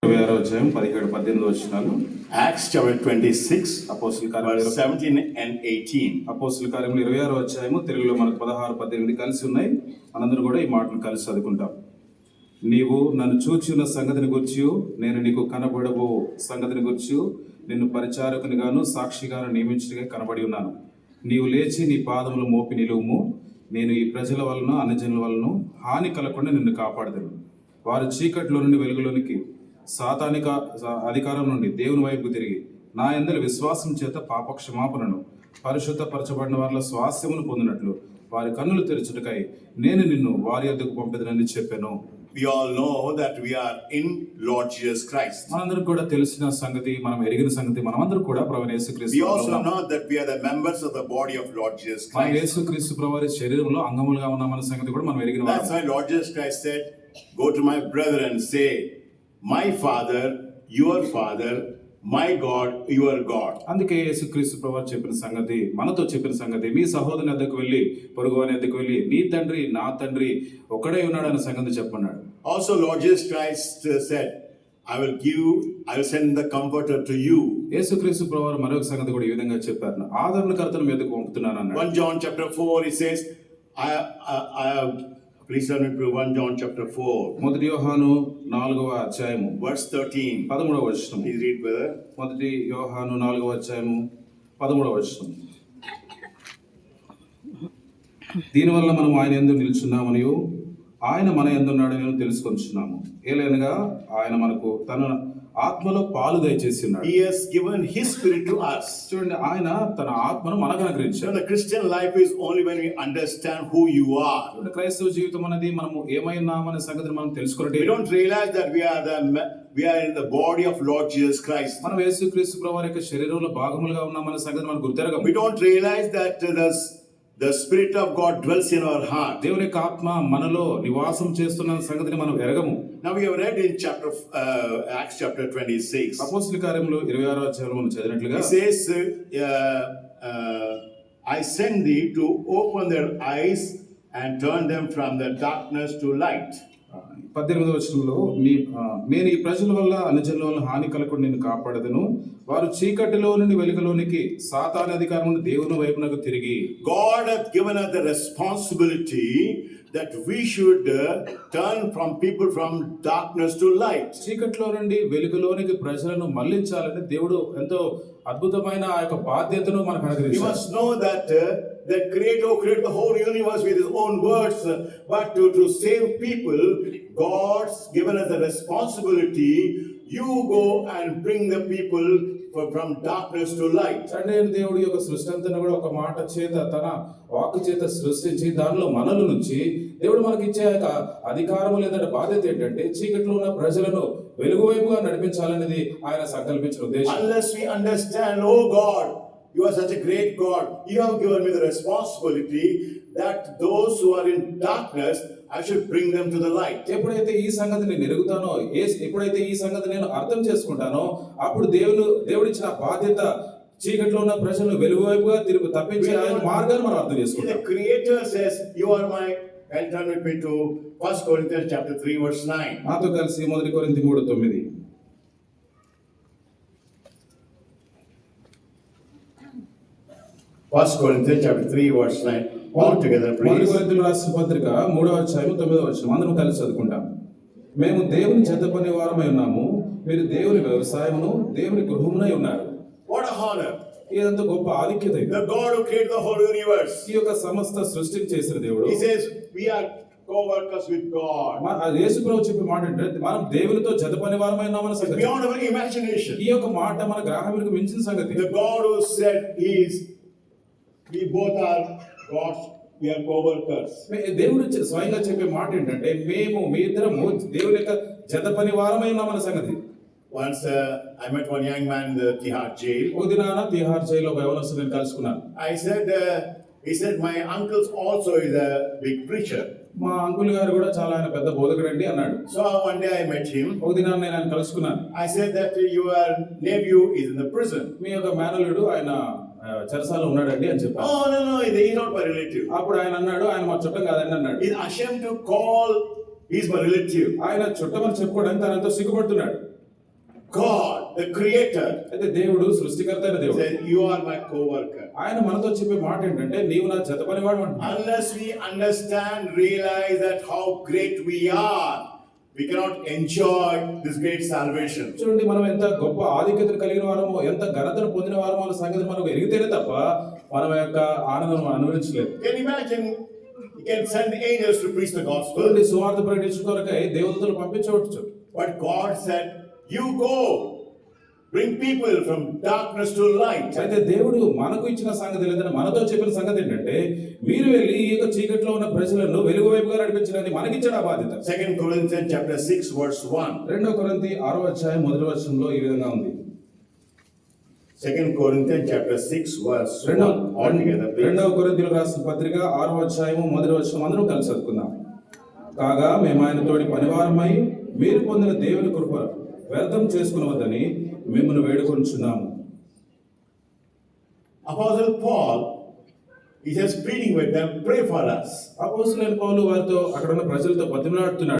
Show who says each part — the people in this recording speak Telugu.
Speaker 1: అధ్యాయం 17-18 వచనాలు.
Speaker 2: Acts chapter 26,
Speaker 1: అపోస్తలుల కార్యములు
Speaker 2: verse 17 and 18.
Speaker 1: అపోస్తలుల కార్యములు 26వ అధ్యాయము. తెలుగులో మనకు 16-18 కలిసి ఉన్నాయి. మనందరం కూడా ఈ మాటను కలిసి చదువుకుంటాం. నీవు నన్ను చూచిన సంగతిని గురించి, నేను నీకు కనబడబో సంగతిని గురించి నిన్ను పరిచారకునిగాను సాక్షిగాను నియమించుటగా కనబడి ఉన్నాను. నీవు లేచి నీ పాదములు మోపి నిలువుము. నేను ఈ ప్రజల వలన అన్యజనుల వలన హాని కలగకుండా నిన్ను కాపాడదను. వారు చీకట్లో నుండి వెలుగులోనికి, సాతానిక అధికారం నుండి దేవుని వైపుకు తిరిగి నా యందలి విశ్వాసం చేత పాపక్షమాపణను పరిశుద్ధపరచబడిన వారిలో స్వాస్థ్యమును పొందినట్లు వారి కన్నులు తెరచుటకై నేను నిన్ను వారి యొద్దకు పంపెదనని చెప్పాను.
Speaker 2: We all know that we are in Lord Jesus Christ.
Speaker 1: మనందరికి కూడా తెలిసిన సంగతి, మనం ఎరిగిన సంగతి, మనమందరం కూడా ప్రభువైన యేసుక్రీస్తు.
Speaker 2: We also know that we are the members of the body of Lord Jesus Christ.
Speaker 1: మన యేసుక్రీస్తు ప్రభువారి శరీరంలో అంగములుగా ఉన్నామన్న సంగతి కూడా మనం ఎరిగిన వారం.
Speaker 2: That's why Lord Jesus Christ said, "Go to my brethren and say, my Father, your Father, my God, your God."
Speaker 1: అందుకే యేసుక్రీస్తు ప్రభువారు చెప్పిన సంగతి, మనతో చెప్పిన సంగతి, మీ సహోదరుని వద్దకు వెళ్ళి, పొరుగువాని వద్దకు వెళ్ళి, నీ తండ్రి నా తండ్రి ఒకడే ఉన్నాడు అన్న సంగతి చెప్పన్నాడు.
Speaker 2: Also Lord Jesus Christ said, I will send the comforter to you.
Speaker 1: యేసుక్రీస్తు ప్రభువారు మరొక సంగతి కూడా ఈ విధంగా చెప్పారు, ఆదరణకర్తను మీదకు పంపుతున్నాను అన్నాడు.
Speaker 2: 1 John chapter 4 he says, please turn to 1 John chapter 4.
Speaker 1: మొదటి యోహాను 4వ అధ్యాయము
Speaker 2: verse 13.
Speaker 1: 13వ వచనం.
Speaker 2: Please read, brother.
Speaker 1: మొదటి యోహాను 4వ అధ్యాయము 13వ వచనం. దీనివల్ల మనం ఆయన యందు నిలుచున్నామనియు ఆయన మన యందు ఉన్నాడని తెలుసుకొనుచున్నాము. ఏలైనగా ఆయన మనకు తన ఆత్మలో పాలు దయచేసి ఉన్నాడు.
Speaker 2: He has given his spirit to us.
Speaker 1: చూడండి, ఆయన తన ఆత్మను మనకు అనుగ్రహించాడు.
Speaker 2: The Christian life is only when we understand who you are.
Speaker 1: క్రైస్తవ జీవితం అనేది మనము ఏమైనామనే సంగతిని మనం తెలుసుకున్నట్టే.
Speaker 2: We don't realize that we are in the body of Lord Jesus Christ.
Speaker 1: మనం యేసుక్రీస్తు ప్రభువారి యొక్క శరీరంలో భాగములుగా ఉన్నామనే సంగతి మనకు గుర్తెరగం.
Speaker 2: We don't realize that the Spirit of God dwells in our heart.
Speaker 1: దేవుని యొక్క ఆత్మ మనలో నివాసం చేస్తున్న సంగతిని మనం ఎరగము.
Speaker 2: Now we have read in Acts chapter 26.
Speaker 1: అపోస్తలుల కార్యములు 26వ అధ్యాయంలో మనం చదివినట్లుగా
Speaker 2: It says, I send thee to open their eyes and turn them from the darkness to light.
Speaker 1: 18వ వచనంలో, నేను ఈ ప్రజల వల్ల అన్యజనుల వల్ల హాని కలగకుండా నిన్ను కాపాడదను. వారు చీకటిలో నుండి వెలుగులోనికి, సాతాను అధికారం నుండి దేవుని వైపునకు తిరిగి.
Speaker 2: God hath given us the responsibility that we should turn from people from darkness to light.
Speaker 1: చీకటిలో నుండి వెలుగులోనికి ప్రజలను మళ్లించాలని దేవుడు ఎంతో అద్భుతమైన ఆ యొక్క బాధ్యతను మనకు అనుగ్రహించాడు.
Speaker 2: You must know that the Creator created the whole universe with His own words, but to save people, God's given us the responsibility. You go and bring the people from darkness to light.
Speaker 1: అంటే దేవుడి యొక్క సృష్టి అంతా కూడా ఒక మాట చేత, తన వాక్కు చేత సృష్టించి దానిలో మనల నుంచి దేవుడు మనకి ఇచ్చే అధికారము లేదంటే బాధ్యత ఏంటంటే చీకట్లో ఉన్న ప్రజలను వెలుగు వైపుగా నడిపించాలనేది ఆయన సంకల్పించిన ఉద్దేశం.
Speaker 2: Unless we understand, oh God, you are such a great God, you have given me the responsibility that those who are in darkness, I should bring them to the light.
Speaker 1: ఎప్పుడైతే ఈ సంగతి నేను ఎరుగుతానో, ఎప్పుడైతే ఈ సంగతి నేను అర్థం చేసుకుంటానో, అప్పుడు దేవుడిచ్చిన బాధ్యత చీకట్లో ఉన్న ప్రజలను వెలుగు వైపుగా తప్పించి ఆయన మార్గాన్ని మనం అర్థం చేసుకుంటాం.
Speaker 2: The Creator says, you are my, and turn with me to 1 Corinthians chapter 3 verse 9.
Speaker 1: నాతో కలిసి 1 కొరింథీ 3:9.
Speaker 2: 1 Corinthians chapter 3 verse 9. All together, please.
Speaker 1: 1 కొరింథీయులకు రాసిన పత్రిక 3వ అధ్యాయం 9వ వచనం అందరం కలిసి చదువుకుంటాం. మేము దేవుని చెంత పని వారమై ఉన్నాము, మీరు దేవుని వ్యవసాయమును దేవుని గృహమునై ఉన్నారు.
Speaker 2: What a honor.
Speaker 1: ఇదంతా గొప్ప ఆధిక్యత.
Speaker 2: The God who created the whole universe.
Speaker 1: ఈ యొక్క సమస్త సృష్టిని చేసిన దేవుడు.
Speaker 2: He says we are co-workers with God.
Speaker 1: యేసు ప్రభువు చెప్పే మాట ఏంటంటే మనం దేవునితో జత పని వారమై ఉన్నామన్న సంగతి.
Speaker 2: Beyond our imagination.
Speaker 1: ఈ యొక్క మాట మన గ్రహానికి మించిన సంగతి.
Speaker 2: The God who said we both are God's, we are co-workers.
Speaker 1: దేవుడు స్వయంగా చెప్పే మాట ఏంటంటే మీ ఇద్దరము దేవుని యొక్క జత పని వారమై ఉన్నామన్న సంగతి.
Speaker 2: Once I met one young man in the Tihar jail.
Speaker 1: ఒక దినాన తిహార్ జైల్లో ఒక యవనస్తుడిని కలుసుకున్నాను.
Speaker 2: He said my uncle also is a big preacher.
Speaker 1: మా అంకుల్ గారు కూడా చాలా ఆయన పెద్ద బోధకుడండి అన్నాడు.
Speaker 2: So one day I met him.
Speaker 1: ఒక దినాన నేను ఆయన కలుసుకున్నాను.
Speaker 2: I said that your nephew is in the prison.
Speaker 1: మీ యొక్క మేనల్లుడు ఆయన చెరసాలలో ఉన్నాడండి అని చెప్పాను.
Speaker 2: Oh no, he is not my relative.
Speaker 1: అప్పుడు ఆయన అన్నాడు, ఆయన మా చుట్టం కాదండి అన్నాడు.
Speaker 2: He is ashamed to call, he is my relative.
Speaker 1: ఆయన చుట్టమని చెప్పుకోవడానికి తనంతో సిగ్గుపడుతున్నాడు.
Speaker 2: God, the creator,
Speaker 1: అయితే దేవుడు సృష్టికర్త అయిన దేవుడు.
Speaker 2: says, you are my co-worker.
Speaker 1: ఆయన మనతో చెప్పే మాట ఏంటంటే నీవు నా జత పనివాడు అంటున్నాడు.
Speaker 2: Unless we understand, realize that how great we are, we cannot enjoy this great salvation.
Speaker 1: చూడండి, మనం ఎంత గొప్ప ఆధిక్యతను కలిగిన వారమో, ఎంత ఘనతను పొందిన వారమో అన్న సంగతి మనకు ఎరిగితేనే తప్ప మనం యొక్క ఆనందం అనుభవించలేదు.
Speaker 2: Can you imagine? You can send angels to preach the gospel.
Speaker 1: చూడండి, సువార్త ప్రకటించడం కొరకై దేవదూతలు పంపించవచ్చు.
Speaker 2: But God said, you go, bring people from darkness to light.
Speaker 1: అయితే దేవుడు మనకు ఇచ్చిన సంగతి లేదంటే మనతో చెప్పిన సంగతి ఏంటంటే మీరు వెళ్ళి ఈ యొక్క చీకట్లో ఉన్న ప్రజలను వెలుగు వైపుగా నడిపించడానికి మనకిచ్చిన బాధ్యత.
Speaker 2: 2 Corinthians chapter 6 verse 1.
Speaker 1: 2 కొరింథీ 6వ అధ్యాయం మొదటి వచనంలో ఈ విధంగా ఉంది.
Speaker 2: 2 Corinthians chapter 6 verse 1. All together, please.
Speaker 1: 2 కొరింథీయులకు రాసిన పత్రిక 6వ అధ్యాయము మొదటి వచనం అందరం కలిసి చదువుకుందాం. కాగా మేము ఆయనతోటి పనివారమై మీరు పొందిన దేవుని కృప వ్యర్థం చేసుకునవద్దని మిమ్మల్ని వేడుకొంచున్నాము.
Speaker 2: Apostle Paul, he is pleading with them, pray for us.
Speaker 1: అపోస్తలుడైన పౌలు వారితో అక్కడ ఉన్న ప్రజలతో బతిమలాడుతున్నాడు.